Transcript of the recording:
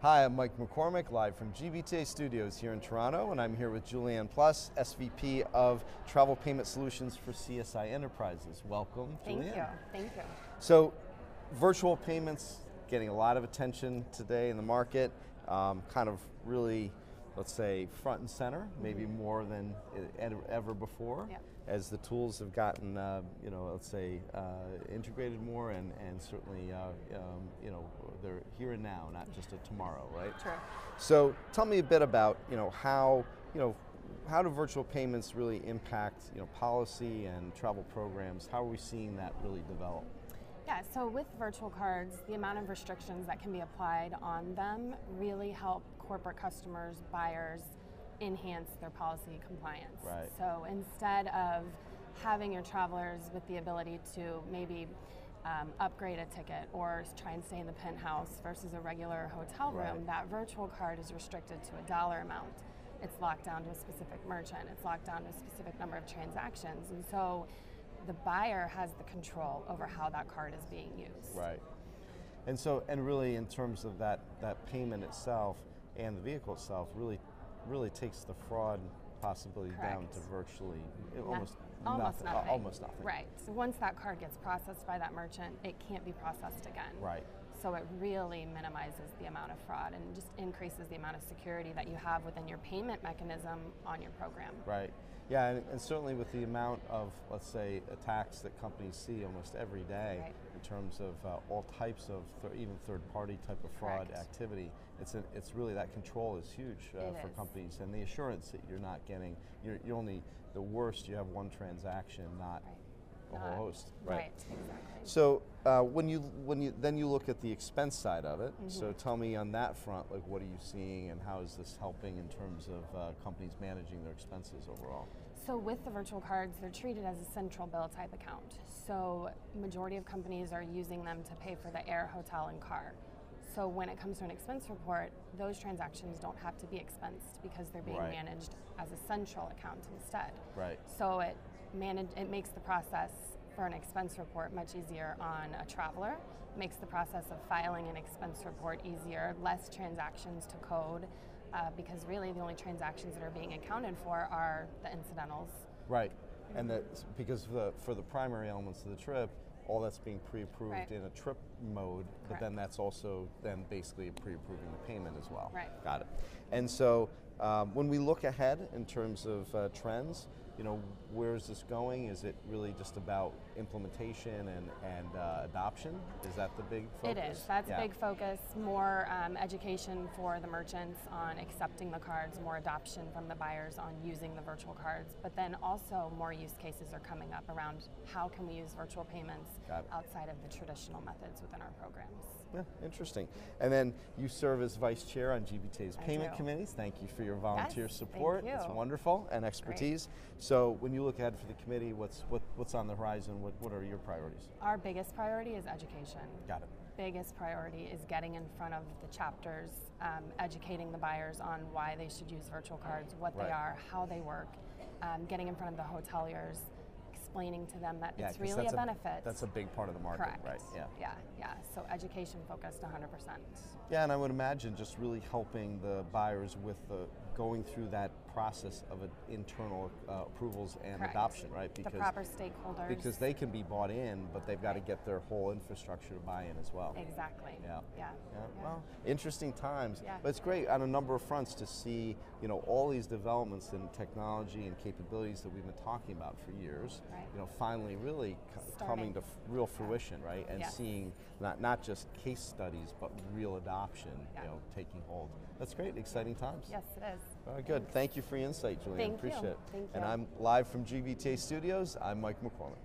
Hi, I'm Mike McCormick, live from GBTA Studios here in Toronto, and I'm here with Juliann Pless, SVP of Travel Payment Solutions for CSI Enterprises. Welcome, Juliann. Thank you. So, virtual payments getting a lot of attention today in the market, kind of really, let's say, front and center, maybe more than ever before, Yeah. as the tools have gotten, let's say, integrated more, and certainly, they're here and now, not just a tomorrow, right? True. So, tell me a bit about, how do virtual payments really impact, policy and travel programs? How are we seeing that really develop? Yeah, so with virtual cards, the amount of restrictions that can be applied on them really help corporate customers, buyers, enhance their policy compliance. Right. So instead of having your travelers with the ability to maybe upgrade a ticket or try and stay in the penthouse versus a regular hotel room, Right. that virtual card is restricted to a dollar amount. It's locked down to a specific merchant. It's locked down to a specific number of transactions. And so the buyer has the control over how that card is being used. Right. And so, and really in terms of that payment itself and the vehicle itself really takes the fraud possibility down Correct. to virtually Almost nothing. nothing. Almost nothing. Right. So once that card gets processed by that merchant, it can't be processed again. Right. So it really minimizes the amount of fraud and just increases the amount of security that you have within your payment mechanism on your program. Right. Yeah, and certainly with the amount of, let's say, attacks that companies see almost every day, Right. in terms of all types of even third-party type of fraud Correct. activity, it's really, that control is huge for is. companies, and the assurance that you're not getting, you're only, the worst, you have one transaction, not Right. a whole host. Right. Exactly. So when you look at the expense side of it, so tell me on that front, like what are you seeing and how is this helping in terms of companies managing their expenses overall? So with the virtual cards, they're treated as a central bill type account. So majority of companies are using them to pay for the air, hotel, and car. So when it comes to an expense report, those transactions don't have to be expensed because they're being Right. managed as a central account instead. Right. So it makes the process for an expense report much easier on a traveler, makes the process of filing an expense report easier, less transactions to code, because really the only transactions that are being accounted for are the incidentals. Right, and that because for the primary elements of the trip, all that's being pre-approved Right. in a trip mode, but Correct. then that's also then basically pre-approving the payment as well. Right. Got it. And so when we look ahead in terms of trends, where is this going? Is it really just about implementation and adoption? Is that the big focus? It is. That's Yeah. a big focus. More education for the merchants on accepting the cards, more adoption from the buyers on using the virtual cards, but then also more use cases are coming up around how can we use virtual payments Got it. outside of the traditional methods within our programs. Yeah, interesting. And then you serve as vice chair on GBTA's I payment do. committees. Thank you for your volunteer Yes, support. thank you. It's wonderful, and expertise. So when you look ahead for the committee, what's on the horizon? What are your priorities? Our biggest priority is education. Got it. Biggest priority is getting in front of the chapters, educating the buyers on why they should use virtual cards, what Right. they are, how they work, getting in front of the hoteliers, explaining to them that Yeah, it's 'cause really that's a benefit. That's a big part of the market, Correct. right? Yeah. Yeah. So education focused 100%. Yeah, and I would imagine just really helping the buyers with going through that process of internal approvals and Correct. adoption, right? The proper stakeholders. Because they can be bought in, but they've got to get their whole infrastructure to buy in as well. Exactly. Yeah. Well, interesting times. Yeah. But it's great on a number of fronts to see, all these developments in technology and capabilities that we've been talking about for years, Right. finally really coming to real fruition, right? And Yes. seeing not just case studies, but real adoption, Yeah. taking hold. That's great, exciting times. Yes, it is. Very good. Thank you for your insight, Juliann. Thank you. Appreciate it. Thank And you. I'm live from GBTA Studios. I'm Mike McCormick.